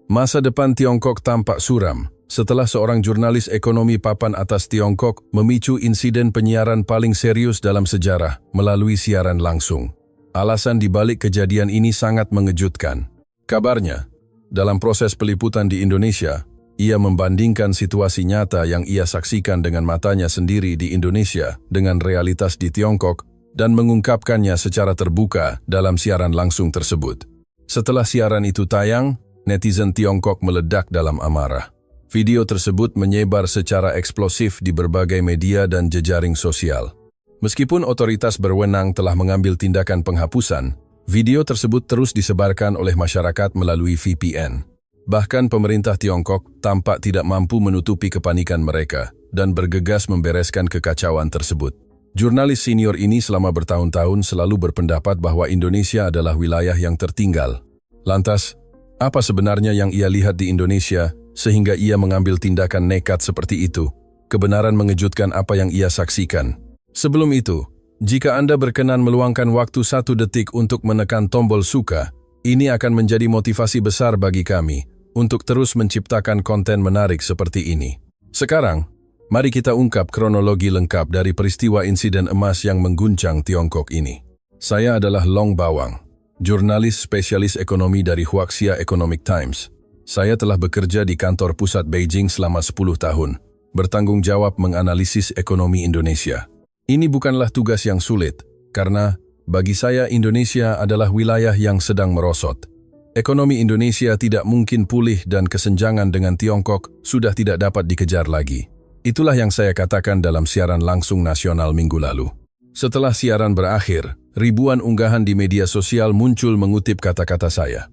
Masa depan Tiongkok tampak suram setelah seorang jurnalis ekonomi papan atas Tiongkok memicu insiden penyiaran paling serius dalam sejarah melalui siaran langsung. Alasan dibalik kejadian ini sangat mengejutkan. Kabarnya, dalam proses peliputan di Indonesia, ia membandingkan situasi nyata yang ia saksikan dengan matanya sendiri di Indonesia dengan realitas di Tiongkok dan mengungkapkannya secara terbuka dalam siaran langsung tersebut. Setelah siaran itu tayang, netizen Tiongkok meledak dalam amarah. Video tersebut menyebar secara eksplosif di berbagai media dan jejaring sosial. Meskipun otoritas berwenang telah mengambil tindakan penghapusan, video tersebut terus disebarkan oleh masyarakat melalui VPN. Bahkan pemerintah Tiongkok tampak tidak mampu menutupi kepanikan mereka dan bergegas membereskan kekacauan tersebut. Jurnalis senior ini selama bertahun-tahun selalu berpendapat bahwa Indonesia adalah wilayah yang tertinggal. Lantas, apa sebenarnya yang ia lihat di Indonesia sehingga ia mengambil tindakan nekat seperti itu? Kebenaran mengejutkan apa yang ia saksikan. Sebelum itu, jika Anda berkenan meluangkan waktu 1 detik untuk menekan tombol suka, ini akan menjadi motivasi besar bagi kami untuk terus menciptakan konten menarik seperti ini. Sekarang, mari kita ungkap kronologi lengkap dari peristiwa insiden emas yang mengguncang Tiongkok ini. Saya adalah Long Bawang, jurnalis spesialis ekonomi dari Huaxia Economic Times. Saya telah bekerja di kantor pusat Beijing selama 10 tahun, bertanggung jawab menganalisis ekonomi Indonesia. Ini bukanlah tugas yang sulit, karena bagi saya Indonesia adalah wilayah yang sedang merosot. Ekonomi Indonesia tidak mungkin pulih dan kesenjangan dengan Tiongkok sudah tidak dapat dikejar lagi. Itulah yang saya katakan dalam siaran langsung nasional minggu lalu. Setelah siaran berakhir, ribuan unggahan di media sosial muncul mengutip kata-kata saya.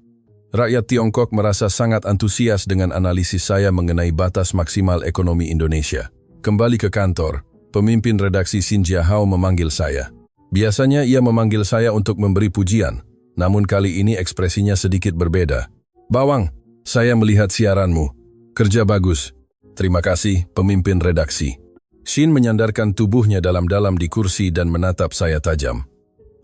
Rakyat Tiongkok merasa sangat antusias dengan analisis saya mengenai batas maksimal ekonomi Indonesia. Kembali ke kantor, pemimpin redaksi Xin Jiahao memanggil saya. Biasanya ia memanggil saya untuk memberi pujian, namun kali ini ekspresinya sedikit berbeda. "Bawang, saya melihat siaranmu. Kerja bagus. Terima kasih, pemimpin redaksi." Xin menyandarkan tubuhnya dalam-dalam di kursi dan menatap saya tajam.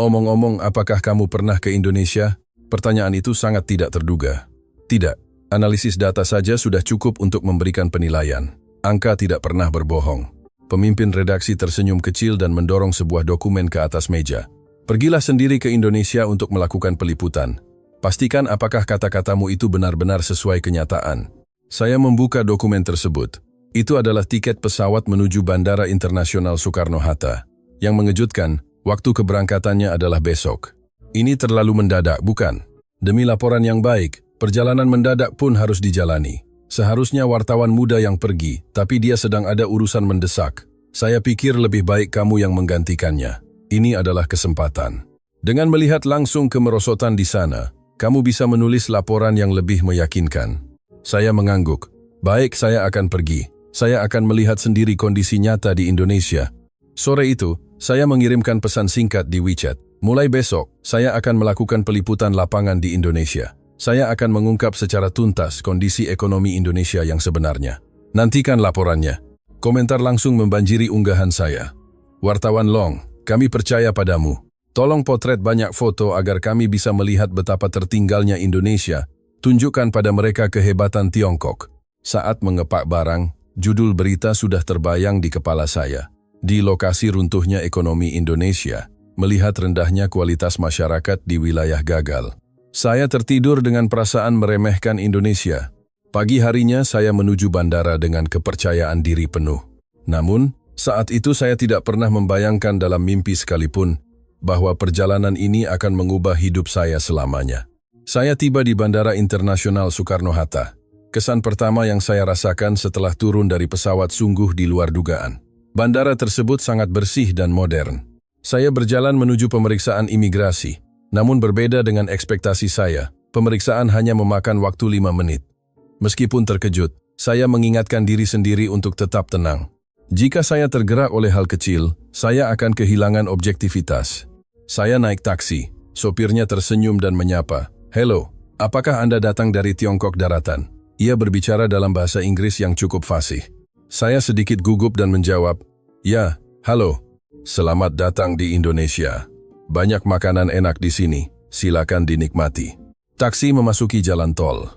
"Omong-omong, apakah kamu pernah ke Indonesia?" Pertanyaan itu sangat tidak terduga. Tidak, analisis data saja sudah cukup untuk memberikan penilaian. Angka tidak pernah berbohong. Pemimpin redaksi tersenyum kecil dan mendorong sebuah dokumen ke atas meja. "Pergilah sendiri ke Indonesia untuk melakukan peliputan. Pastikan apakah kata-katamu itu benar-benar sesuai kenyataan." Saya membuka dokumen tersebut. Itu adalah tiket pesawat menuju Bandara Internasional Soekarno-Hatta. Yang mengejutkan, waktu keberangkatannya adalah besok. Ini terlalu mendadak, bukan? Demi laporan yang baik, perjalanan mendadak pun harus dijalani. Seharusnya wartawan muda yang pergi, tapi dia sedang ada urusan mendesak. Saya pikir lebih baik kamu yang menggantikannya. Ini adalah kesempatan. Dengan melihat langsung kemerosotan di sana, kamu bisa menulis laporan yang lebih meyakinkan. Saya mengangguk. Baik, saya akan pergi. Saya akan melihat sendiri kondisi nyata di Indonesia. Sore itu, saya mengirimkan pesan singkat di WeChat. Mulai besok, saya akan melakukan peliputan lapangan di Indonesia. Saya akan mengungkap secara tuntas kondisi ekonomi Indonesia yang sebenarnya. Nantikan laporannya. Komentar langsung membanjiri unggahan saya. "Wartawan Long, kami percaya padamu. Tolong potret banyak foto agar kami bisa melihat betapa tertinggalnya Indonesia. Tunjukkan pada mereka kehebatan Tiongkok." Saat mengepak barang, judul berita sudah terbayang di kepala saya. Di lokasi runtuhnya ekonomi Indonesia, melihat rendahnya kualitas masyarakat di wilayah gagal. Saya tertidur dengan perasaan meremehkan Indonesia. Pagi harinya saya menuju bandara dengan kepercayaan diri penuh. Namun, saat itu saya tidak pernah membayangkan dalam mimpi sekalipun bahwa perjalanan ini akan mengubah hidup saya selamanya. Saya tiba di Bandara Internasional Soekarno-Hatta. Kesan pertama yang saya rasakan setelah turun dari pesawat sungguh di luar dugaan. Bandara tersebut sangat bersih dan modern. Saya berjalan menuju pemeriksaan imigrasi. Namun berbeda dengan ekspektasi saya, pemeriksaan hanya memakan waktu 5 menit. Meskipun terkejut, saya mengingatkan diri sendiri untuk tetap tenang. Jika saya tergerak oleh hal kecil, saya akan kehilangan objektivitas. Saya naik taksi. Sopirnya tersenyum dan menyapa. "Hello, apakah Anda datang dari Tiongkok daratan?" Ia berbicara dalam bahasa Inggris yang cukup fasih. Saya sedikit gugup dan menjawab, "Ya, halo. Selamat datang di Indonesia. Banyak makanan enak di sini. Silakan dinikmati." Taksi memasuki jalan tol.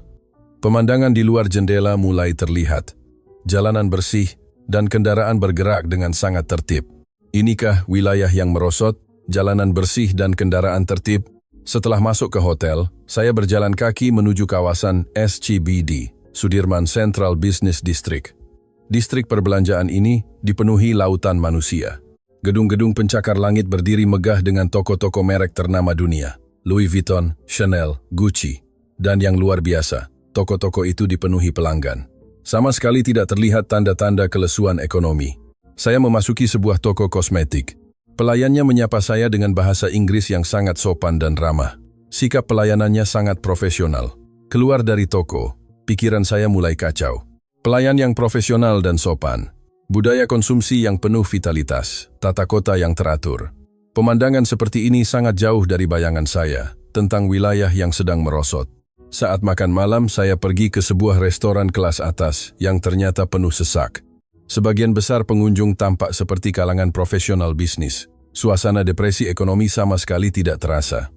Pemandangan di luar jendela mulai terlihat. Jalanan bersih dan kendaraan bergerak dengan sangat tertib. Inikah wilayah yang merosot, jalanan bersih dan kendaraan tertib? Setelah masuk ke hotel, saya berjalan kaki menuju kawasan SCBD, Sudirman Central Business District. Distrik perbelanjaan ini dipenuhi lautan manusia. Gedung-gedung pencakar langit berdiri megah dengan toko-toko merek ternama dunia. Louis Vuitton, Chanel, Gucci, dan yang luar biasa, toko-toko itu dipenuhi pelanggan. Sama sekali tidak terlihat tanda-tanda kelesuan ekonomi. Saya memasuki sebuah toko kosmetik. Pelayannya menyapa saya dengan bahasa Inggris yang sangat sopan dan ramah. Sikap pelayanannya sangat profesional. Keluar dari toko, pikiran saya mulai kacau. Pelayan yang profesional dan sopan. Budaya konsumsi yang penuh vitalitas. Tata kota yang teratur. Pemandangan seperti ini sangat jauh dari bayangan saya tentang wilayah yang sedang merosot. Saat makan malam, saya pergi ke sebuah restoran kelas atas yang ternyata penuh sesak. Sebagian besar pengunjung tampak seperti kalangan profesional bisnis. Suasana depresi ekonomi sama sekali tidak terasa.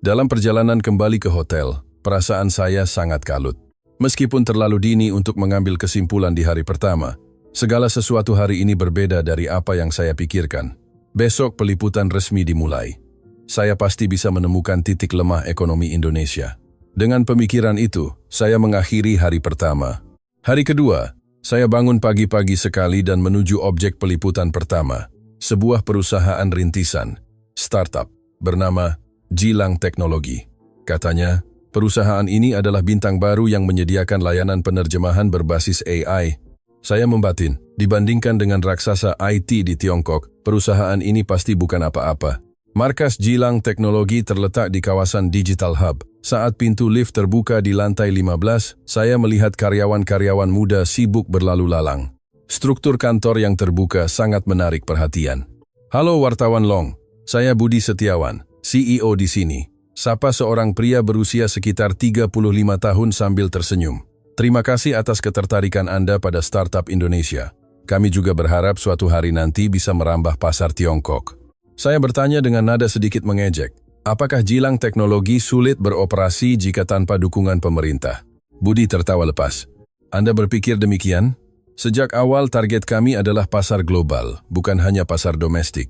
Dalam perjalanan kembali ke hotel, perasaan saya sangat kalut. Meskipun terlalu dini untuk mengambil kesimpulan di hari pertama, segala sesuatu hari ini berbeda dari apa yang saya pikirkan. Besok peliputan resmi dimulai. Saya pasti bisa menemukan titik lemah ekonomi Indonesia. Dengan pemikiran itu, saya mengakhiri hari pertama. Hari kedua, saya bangun pagi-pagi sekali dan menuju objek peliputan pertama, sebuah perusahaan rintisan, startup, bernama Gilang Teknologi. Katanya, perusahaan ini adalah bintang baru yang menyediakan layanan penerjemahan berbasis AI. Saya membatin, dibandingkan dengan raksasa IT di Tiongkok, perusahaan ini pasti bukan apa-apa. Markas Gilang Teknologi terletak di kawasan Digital Hub. Saat pintu lift terbuka di lantai 15, saya melihat karyawan-karyawan muda sibuk berlalu lalang. Struktur kantor yang terbuka sangat menarik perhatian. Halo wartawan Long, saya Budi Setiawan, CEO di sini. Sapa seorang pria berusia sekitar 35 tahun sambil tersenyum. Terima kasih atas ketertarikan Anda pada startup Indonesia. Kami juga berharap suatu hari nanti bisa merambah pasar Tiongkok. Saya bertanya dengan nada sedikit mengejek. Apakah Gilang Teknologi sulit beroperasi jika tanpa dukungan pemerintah? Budi tertawa lepas. Anda berpikir demikian? Sejak awal target kami adalah pasar global, bukan hanya pasar domestik.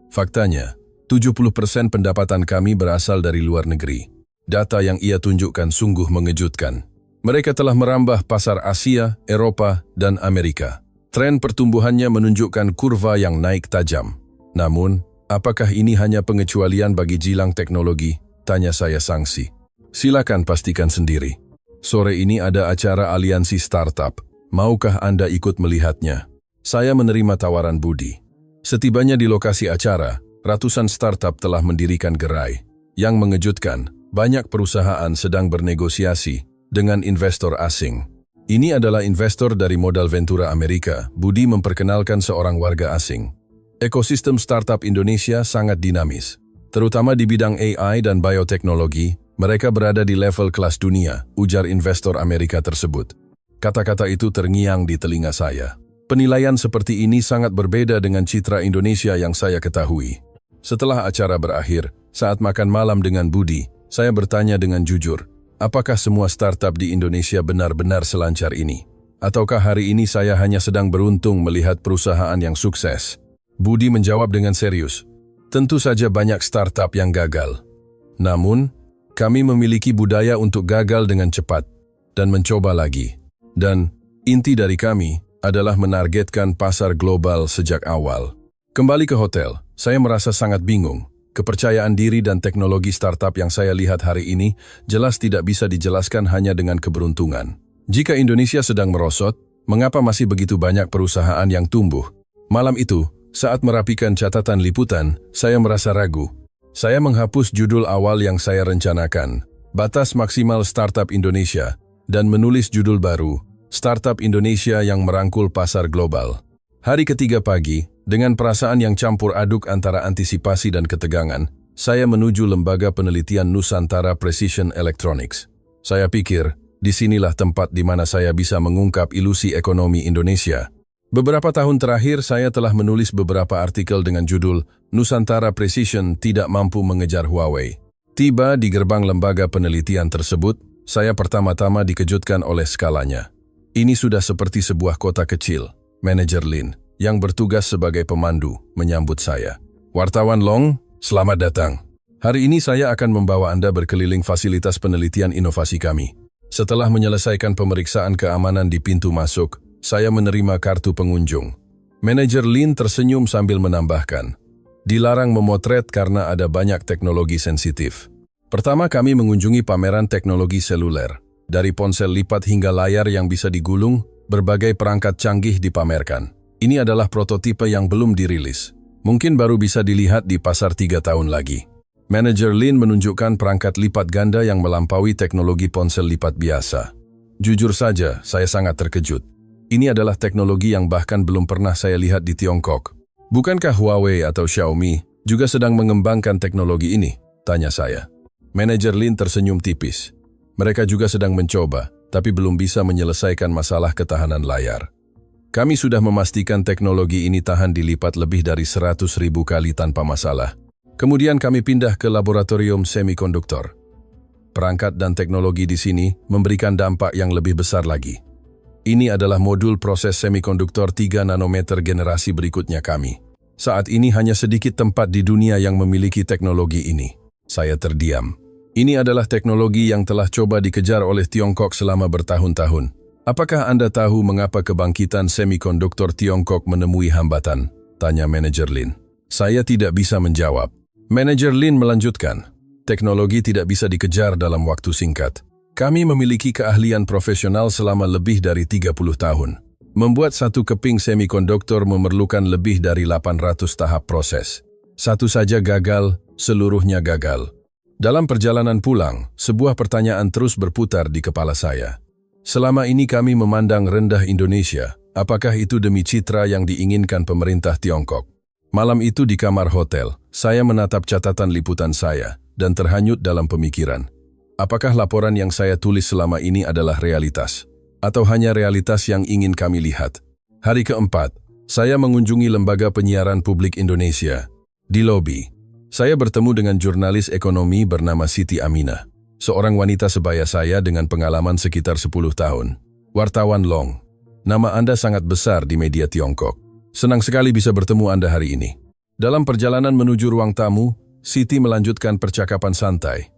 Faktanya, 70% pendapatan kami berasal dari luar negeri. Data yang ia tunjukkan sungguh mengejutkan. Mereka telah merambah pasar Asia, Eropa, dan Amerika. Tren pertumbuhannya menunjukkan kurva yang naik tajam. Namun, apakah ini hanya pengecualian bagi Gilang Teknologi? Tanya saya sangsi. Silakan pastikan sendiri. Sore ini ada acara aliansi startup. Maukah Anda ikut melihatnya? Saya menerima tawaran Budi. Setibanya di lokasi acara, ratusan startup telah mendirikan gerai. Yang mengejutkan, banyak perusahaan sedang bernegosiasi dengan investor asing. Ini adalah investor dari modal Ventura Amerika. Budi memperkenalkan seorang warga asing. Ekosistem startup Indonesia sangat dinamis. Terutama di bidang AI dan bioteknologi, mereka berada di level kelas dunia, ujar investor Amerika tersebut. Kata-kata itu terngiang di telinga saya. Penilaian seperti ini sangat berbeda dengan citra Indonesia yang saya ketahui. Setelah acara berakhir, saat makan malam dengan Budi, saya bertanya dengan jujur, apakah semua startup di Indonesia benar-benar selancar ini? Ataukah hari ini saya hanya sedang beruntung melihat perusahaan yang sukses? Budi menjawab dengan serius, tentu saja banyak startup yang gagal. Namun, kami memiliki budaya untuk gagal dengan cepat dan mencoba lagi. Dan, inti dari kami adalah menargetkan pasar global sejak awal. Kembali ke hotel, saya merasa sangat bingung. Kepercayaan diri dan teknologi startup yang saya lihat hari ini jelas tidak bisa dijelaskan hanya dengan keberuntungan. Jika Indonesia sedang merosot, mengapa masih begitu banyak perusahaan yang tumbuh? Malam itu, saat merapikan catatan liputan, saya merasa ragu. Saya menghapus judul awal yang saya rencanakan, Batas Maksimal Startup Indonesia, dan menulis judul baru, Startup Indonesia yang Merangkul Pasar Global. Hari ketiga pagi, dengan perasaan yang campur aduk antara antisipasi dan ketegangan, saya menuju Lembaga Penelitian Nusantara Precision Electronics. Saya pikir, disinilah tempat di mana saya bisa mengungkap ilusi ekonomi Indonesia. Beberapa tahun terakhir saya telah menulis beberapa artikel dengan judul Nusantara Precision tidak mampu mengejar Huawei. Tiba di gerbang lembaga penelitian tersebut, Saya pertama-tama dikejutkan oleh skalanya. Ini sudah seperti sebuah kota kecil. Manajer Lin, yang bertugas sebagai pemandu, menyambut saya. Wartawan Long, selamat datang. Hari ini saya akan membawa Anda berkeliling fasilitas penelitian inovasi kami. Setelah menyelesaikan pemeriksaan keamanan di pintu masuk, saya menerima kartu pengunjung. Manajer Lin tersenyum sambil menambahkan, dilarang memotret karena ada banyak teknologi sensitif. Pertama kami mengunjungi pameran teknologi seluler. Dari ponsel lipat hingga layar yang bisa digulung, berbagai perangkat canggih dipamerkan. Ini adalah prototipe yang belum dirilis. Mungkin baru bisa dilihat di pasar 3 tahun lagi. Manajer Lin menunjukkan perangkat lipat ganda yang melampaui teknologi ponsel lipat biasa. Jujur saja, saya sangat terkejut. Ini adalah teknologi yang bahkan belum pernah saya lihat di Tiongkok. Bukankah Huawei atau Xiaomi juga sedang mengembangkan teknologi ini? Tanya saya. Manajer Lin tersenyum tipis. Mereka juga sedang mencoba, tapi belum bisa menyelesaikan masalah ketahanan layar. Kami sudah memastikan teknologi ini tahan dilipat lebih dari 100.000 kali tanpa masalah. Kemudian kami pindah ke laboratorium semikonduktor. Perangkat dan teknologi di sini memberikan dampak yang lebih besar lagi. Ini adalah modul proses semikonduktor 3 nanometer generasi berikutnya kami. Saat ini hanya sedikit tempat di dunia yang memiliki teknologi ini. Saya terdiam. Ini adalah teknologi yang telah coba dikejar oleh Tiongkok selama bertahun-tahun. Apakah Anda tahu mengapa kebangkitan semikonduktor Tiongkok menemui hambatan? Tanya manajer Lin. Saya tidak bisa menjawab. Manajer Lin melanjutkan, teknologi tidak bisa dikejar dalam waktu singkat. Kami memiliki keahlian profesional selama lebih dari 30 tahun. Membuat satu keping semikonduktor memerlukan lebih dari 800 tahap proses. Satu saja gagal, seluruhnya gagal. Dalam perjalanan pulang, sebuah pertanyaan terus berputar di kepala saya. Selama ini kami memandang rendah Indonesia, apakah itu demi citra yang diinginkan pemerintah Tiongkok? Malam itu di kamar hotel, saya menatap catatan liputan saya dan terhanyut dalam pemikiran. Apakah laporan yang saya tulis selama ini adalah realitas? Atau hanya realitas yang ingin kami lihat? Hari keempat, saya mengunjungi Lembaga Penyiaran Publik Indonesia. Di lobi, saya bertemu dengan jurnalis ekonomi bernama Siti Aminah, seorang wanita sebaya saya dengan pengalaman sekitar 10 tahun. Wartawan Long, nama Anda sangat besar di media Tiongkok. Senang sekali bisa bertemu Anda hari ini. Dalam perjalanan menuju ruang tamu, Siti melanjutkan percakapan santai.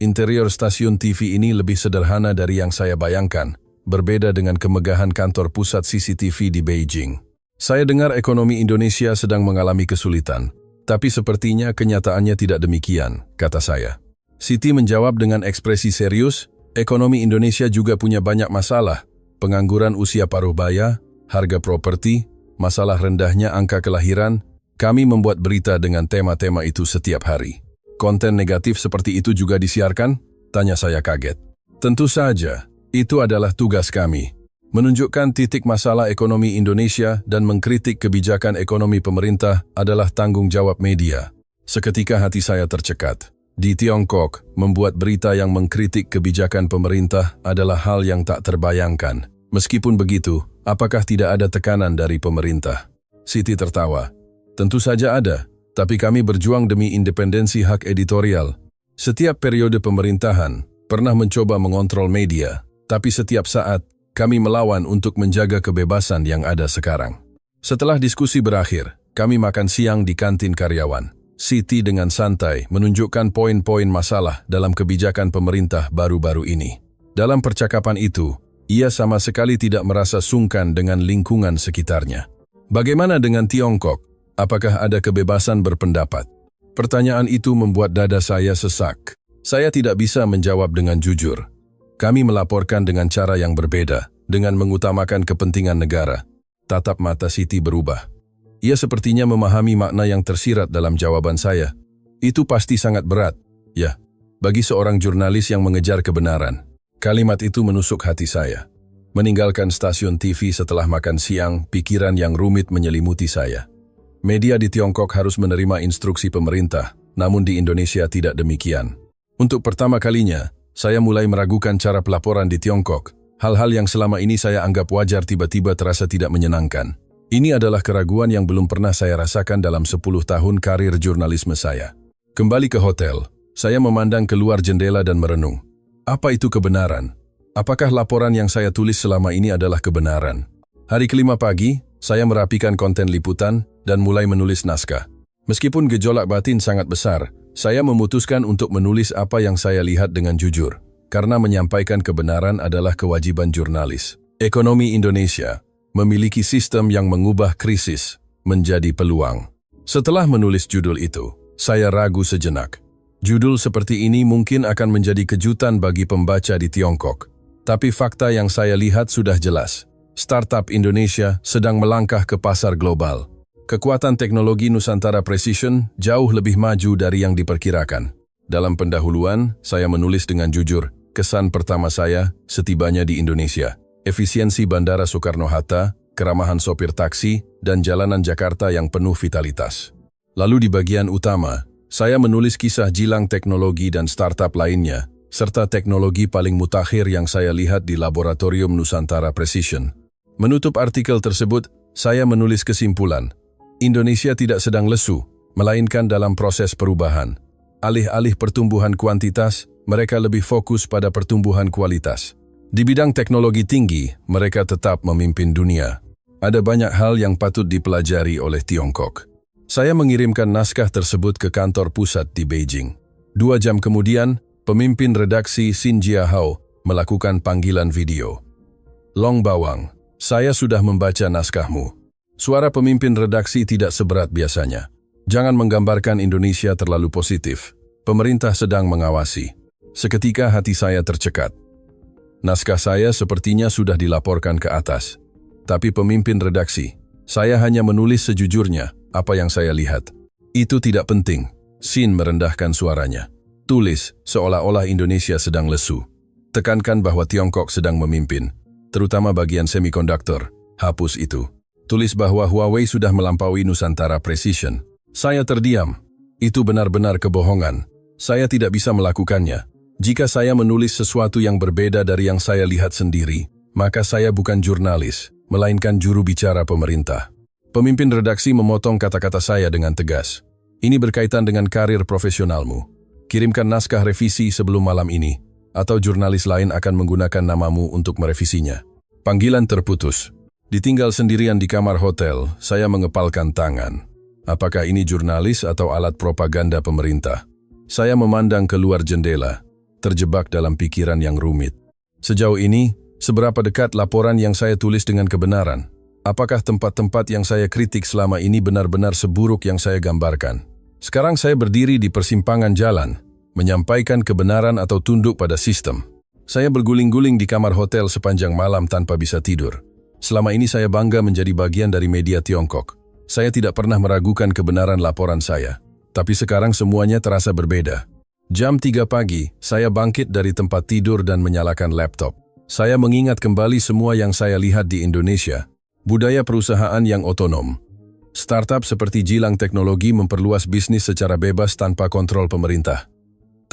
Interior stasiun TV ini lebih sederhana dari yang saya bayangkan, berbeda dengan kemegahan kantor pusat CCTV di Beijing. Saya dengar ekonomi Indonesia sedang mengalami kesulitan. Tapi sepertinya kenyataannya tidak demikian, kata saya. Siti menjawab dengan ekspresi serius, ekonomi Indonesia juga punya banyak masalah. Pengangguran usia paruh baya, harga properti, masalah rendahnya angka kelahiran. Kami membuat berita dengan tema-tema itu setiap hari. Konten negatif seperti itu juga disiarkan? Tanya saya kaget. Tentu saja, itu adalah tugas kami. Menunjukkan titik masalah ekonomi Indonesia dan mengkritik kebijakan ekonomi pemerintah adalah tanggung jawab media. Seketika hati saya tercekat. Di Tiongkok, membuat berita yang mengkritik kebijakan pemerintah adalah hal yang tak terbayangkan. Meskipun begitu, apakah tidak ada tekanan dari pemerintah? Siti tertawa. Tentu saja ada, tapi kami berjuang demi independensi hak editorial. Setiap periode pemerintahan pernah mencoba mengontrol media, tapi setiap saat kami melawan untuk menjaga kebebasan yang ada sekarang. Setelah diskusi berakhir, kami makan siang di kantin karyawan. Siti dengan santai menunjukkan poin-poin masalah dalam kebijakan pemerintah baru-baru ini. Dalam percakapan itu, ia sama sekali tidak merasa sungkan dengan lingkungan sekitarnya. Bagaimana dengan Tiongkok? Apakah ada kebebasan berpendapat? Pertanyaan itu membuat dada saya sesak. Saya tidak bisa menjawab dengan jujur. Kami melaporkan dengan cara yang berbeda, dengan mengutamakan kepentingan negara. Tatap mata Siti berubah. Ia sepertinya memahami makna yang tersirat dalam jawaban saya. Itu pasti sangat berat. Ya, bagi seorang jurnalis yang mengejar kebenaran. Kalimat itu menusuk hati saya. Meninggalkan stasiun TV setelah makan siang, pikiran yang rumit menyelimuti saya. Media di Tiongkok harus menerima instruksi pemerintah, namun di Indonesia tidak demikian. Untuk pertama kalinya, saya mulai meragukan cara pelaporan di Tiongkok. Hal-hal yang selama ini saya anggap wajar tiba-tiba terasa tidak menyenangkan. Ini adalah keraguan yang belum pernah saya rasakan dalam 10 tahun karir jurnalisme saya. Kembali ke hotel, saya memandang keluar jendela dan merenung. Apa itu kebenaran? Apakah laporan yang saya tulis selama ini adalah kebenaran? Hari kelima pagi, saya merapikan konten liputan dan mulai menulis naskah. Meskipun gejolak batin sangat besar, saya memutuskan untuk menulis apa yang saya lihat dengan jujur, karena menyampaikan kebenaran adalah kewajiban jurnalis. Ekonomi Indonesia memiliki sistem yang mengubah krisis menjadi peluang. Setelah menulis judul itu, saya ragu sejenak. Judul seperti ini mungkin akan menjadi kejutan bagi pembaca di Tiongkok. Tapi fakta yang saya lihat sudah jelas. Startup Indonesia sedang melangkah ke pasar global. Kekuatan teknologi Nusantara Precision jauh lebih maju dari yang diperkirakan. Dalam pendahuluan, saya menulis dengan jujur, kesan pertama saya setibanya di Indonesia. Efisiensi Bandara Soekarno-Hatta, keramahan sopir taksi, dan jalanan Jakarta yang penuh vitalitas. Lalu di bagian utama, saya menulis kisah jilang teknologi dan startup lainnya, serta teknologi paling mutakhir yang saya lihat di Laboratorium Nusantara Precision. Menutup artikel tersebut, saya menulis kesimpulan. Indonesia tidak sedang lesu, melainkan dalam proses perubahan. Alih-alih pertumbuhan kuantitas, mereka lebih fokus pada pertumbuhan kualitas. Di bidang teknologi tinggi, mereka tetap memimpin dunia. Ada banyak hal yang patut dipelajari oleh Tiongkok. Saya mengirimkan naskah tersebut ke kantor pusat di Beijing. 2 jam kemudian, pemimpin redaksi Xin Jiahao melakukan panggilan video. Long Bawang, saya sudah membaca naskahmu. Suara pemimpin redaksi tidak seberat biasanya. Jangan menggambarkan Indonesia terlalu positif. Pemerintah sedang mengawasi. Seketika hati saya tercekat. Naskah saya sepertinya sudah dilaporkan ke atas. Tapi pemimpin redaksi, saya hanya menulis sejujurnya apa yang saya lihat. Itu tidak penting. Xin merendahkan suaranya. Tulis seolah-olah Indonesia sedang lesu. Tekankan bahwa Tiongkok sedang memimpin, terutama bagian semikonduktor. Hapus itu. Tulis bahwa Huawei sudah melampaui Nusantara Precision. Saya terdiam. Itu benar-benar kebohongan. Saya tidak bisa melakukannya. Jika saya menulis sesuatu yang berbeda dari yang saya lihat sendiri, maka saya bukan jurnalis, melainkan juru bicara pemerintah. Pemimpin redaksi memotong kata-kata saya dengan tegas. Ini berkaitan dengan karir profesionalmu. Kirimkan naskah revisi sebelum malam ini, atau jurnalis lain akan menggunakan namamu untuk merevisinya. Panggilan terputus. Ditinggal sendirian di kamar hotel, saya mengepalkan tangan. Apakah ini jurnalis atau alat propaganda pemerintah? Saya memandang keluar jendela, terjebak dalam pikiran yang rumit. Sejauh ini, seberapa dekat laporan yang saya tulis dengan kebenaran? Apakah tempat-tempat yang saya kritik selama ini benar-benar seburuk yang saya gambarkan? Sekarang saya berdiri di persimpangan jalan, menyampaikan kebenaran atau tunduk pada sistem. Saya berguling-guling di kamar hotel sepanjang malam tanpa bisa tidur. Selama ini saya bangga menjadi bagian dari media Tiongkok. Saya tidak pernah meragukan kebenaran laporan saya. Tapi sekarang semuanya terasa berbeda. Jam 3 pagi, saya bangkit dari tempat tidur dan menyalakan laptop. Saya mengingat kembali semua yang saya lihat di Indonesia. Budaya perusahaan yang otonom. Startup seperti Jilang Teknologi memperluas bisnis secara bebas tanpa kontrol pemerintah.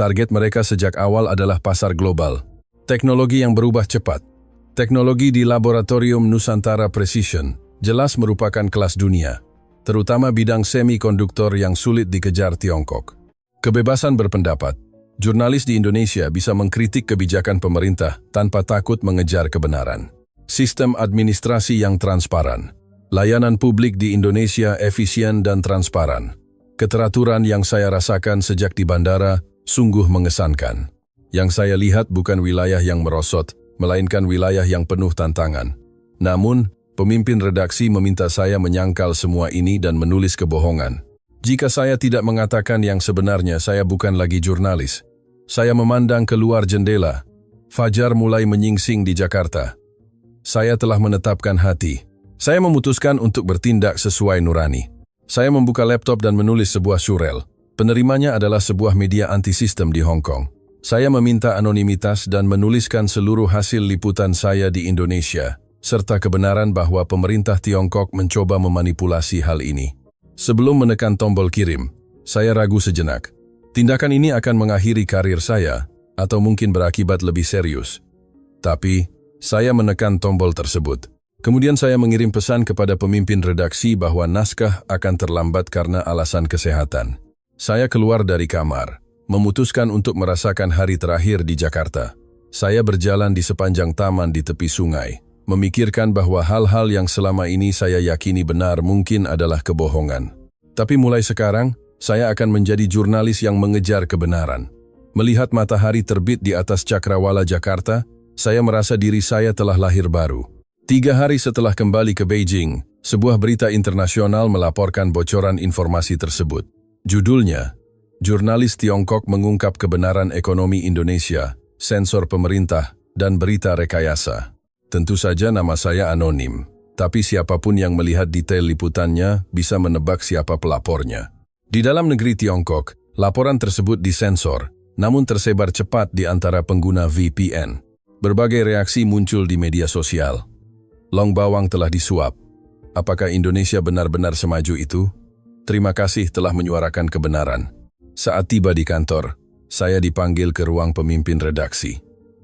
Target mereka sejak awal adalah pasar global. Teknologi yang berubah cepat. Teknologi di Laboratorium Nusantara Precision jelas merupakan kelas dunia, terutama bidang semikonduktor yang sulit dikejar Tiongkok. Kebebasan berpendapat. Jurnalis di Indonesia bisa mengkritik kebijakan pemerintah tanpa takut mengejar kebenaran. Sistem administrasi yang transparan. Layanan publik di Indonesia efisien dan transparan. Keteraturan yang saya rasakan sejak di bandara sungguh mengesankan. Yang saya lihat bukan wilayah yang merosot, melainkan wilayah yang penuh tantangan. Namun, pemimpin redaksi meminta saya menyangkal semua ini dan menulis kebohongan. Jika saya tidak mengatakan yang sebenarnya, saya bukan lagi jurnalis. Saya memandang keluar jendela. Fajar mulai menyingsing di Jakarta. Saya telah menetapkan hati. Saya memutuskan untuk bertindak sesuai nurani. Saya membuka laptop dan menulis sebuah surel. Penerimanya adalah sebuah media anti-sistem di Hong Kong. Saya meminta anonimitas dan menuliskan seluruh hasil liputan saya di Indonesia, serta kebenaran bahwa pemerintah Tiongkok mencoba memanipulasi hal ini. Sebelum menekan tombol kirim, saya ragu sejenak. Tindakan ini akan mengakhiri karir saya, atau mungkin berakibat lebih serius. Tapi, saya menekan tombol tersebut. Kemudian saya mengirim pesan kepada pemimpin redaksi bahwa naskah akan terlambat karena alasan kesehatan. Saya keluar dari kamar, memutuskan untuk merasakan hari terakhir di Jakarta. Saya berjalan di sepanjang taman di tepi sungai, memikirkan bahwa hal-hal yang selama ini saya yakini benar mungkin adalah kebohongan. Tapi mulai sekarang, saya akan menjadi jurnalis yang mengejar kebenaran. Melihat matahari terbit di atas Cakrawala Jakarta, saya merasa diri saya telah lahir baru. 3 hari setelah kembali ke Beijing, sebuah berita internasional melaporkan bocoran informasi tersebut. Judulnya, Jurnalis Tiongkok Mengungkap Kebenaran Ekonomi Indonesia, Sensor Pemerintah, dan Berita Rekayasa. Tentu saja nama saya anonim, tapi siapapun yang melihat detail liputannya bisa menebak siapa pelapornya. Di dalam negeri Tiongkok, laporan tersebut disensor, namun tersebar cepat di antara pengguna VPN. Berbagai reaksi muncul di media sosial. Long bawang telah disuap. Apakah Indonesia benar-benar semaju itu? Terima kasih telah menyuarakan kebenaran. Saat tiba di kantor, saya dipanggil ke ruang pemimpin redaksi.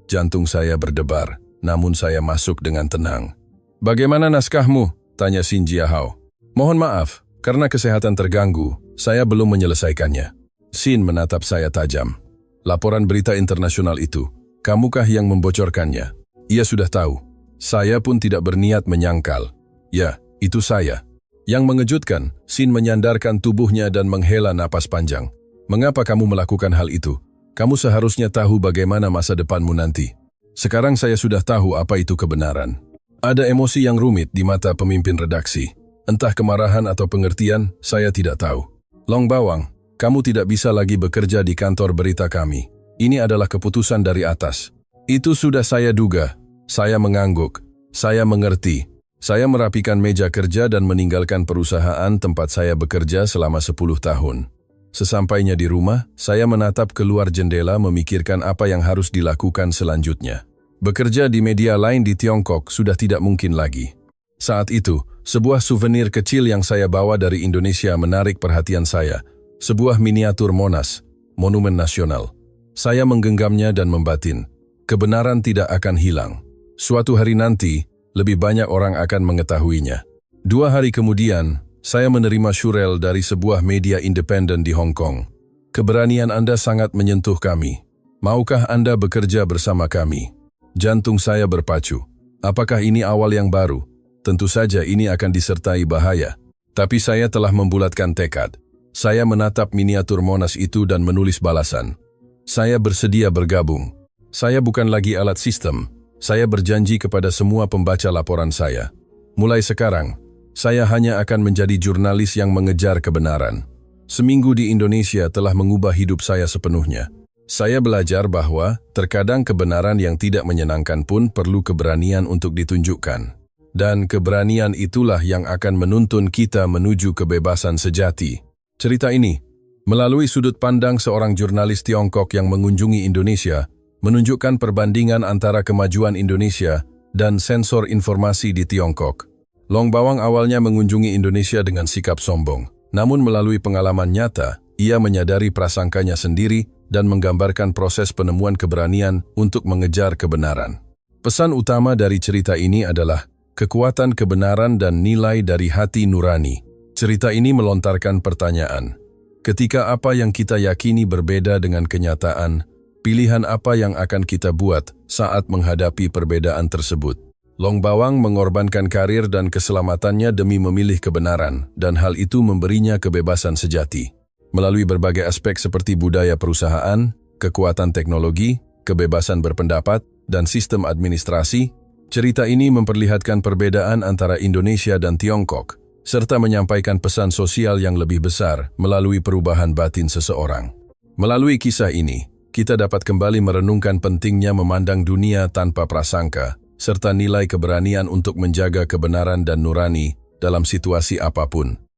Jantung saya berdebar, namun saya masuk dengan tenang. "Bagaimana naskahmu?" tanya Xin Jiahao. "Mohon maaf, karena kesehatan terganggu, saya belum menyelesaikannya." Xin menatap saya tajam. "Laporan berita internasional itu, kamukah yang membocorkannya?" "Ia sudah tahu." Saya pun tidak berniat menyangkal. "Ya, itu saya." Yang mengejutkan, Xin menyandarkan tubuhnya dan menghela napas panjang. "Mengapa kamu melakukan hal itu? Kamu seharusnya tahu bagaimana masa depanmu nanti." Sekarang saya sudah tahu apa itu kebenaran. Ada emosi yang rumit di mata pemimpin redaksi. Entah kemarahan atau pengertian, saya tidak tahu. "Long bawang, kamu tidak bisa lagi bekerja di kantor berita kami. Ini adalah keputusan dari atas." "Itu sudah saya duga." Saya mengangguk. Saya mengerti. Saya merapikan meja kerja dan meninggalkan perusahaan tempat saya bekerja selama 10 tahun. Sesampainya di rumah, saya menatap keluar jendela memikirkan apa yang harus dilakukan selanjutnya. Bekerja di media lain di Tiongkok sudah tidak mungkin lagi. Saat itu, sebuah souvenir kecil yang saya bawa dari Indonesia menarik perhatian saya. Sebuah miniatur Monas, monumen nasional. Saya menggenggamnya dan membatin. Kebenaran tidak akan hilang. Suatu hari nanti, lebih banyak orang akan mengetahuinya. 2 hari kemudian, saya menerima surel dari sebuah media independen di Hong Kong. "Keberanian Anda sangat menyentuh kami. Maukah Anda bekerja bersama kami?" Jantung saya berpacu. Apakah ini awal yang baru? Tentu saja ini akan disertai bahaya. Tapi saya telah membulatkan tekad. Saya menatap miniatur Monas itu dan menulis balasan. Saya bersedia bergabung. Saya bukan lagi alat sistem. Saya berjanji kepada semua pembaca laporan saya. Mulai sekarang, saya hanya akan menjadi jurnalis yang mengejar kebenaran. Seminggu di Indonesia telah mengubah hidup saya sepenuhnya. Saya belajar bahwa terkadang kebenaran yang tidak menyenangkan pun perlu keberanian untuk ditunjukkan. Dan keberanian itulah yang akan menuntun kita menuju kebebasan sejati. Cerita ini, melalui sudut pandang seorang jurnalis Tiongkok yang mengunjungi Indonesia, menunjukkan perbandingan antara kemajuan Indonesia dan sensor informasi di Tiongkok. Long bawang awalnya mengunjungi Indonesia dengan sikap sombong. Namun melalui pengalaman nyata, ia menyadari prasangkanya sendiri dan menggambarkan proses penemuan keberanian untuk mengejar kebenaran. Pesan utama dari cerita ini adalah kekuatan kebenaran dan nilai dari hati nurani. Cerita ini melontarkan pertanyaan. Ketika apa yang kita yakini berbeda dengan kenyataan, pilihan apa yang akan kita buat saat menghadapi perbedaan tersebut? Long bawang mengorbankan karir dan keselamatannya demi memilih kebenaran, dan hal itu memberinya kebebasan sejati. Melalui berbagai aspek seperti budaya perusahaan, kekuatan teknologi, kebebasan berpendapat, dan sistem administrasi, cerita ini memperlihatkan perbedaan antara Indonesia dan Tiongkok, serta menyampaikan pesan sosial yang lebih besar melalui perubahan batin seseorang. Melalui kisah ini, kita dapat kembali merenungkan pentingnya memandang dunia tanpa prasangka, serta nilai keberanian untuk menjaga kebenaran dan nurani dalam situasi apapun.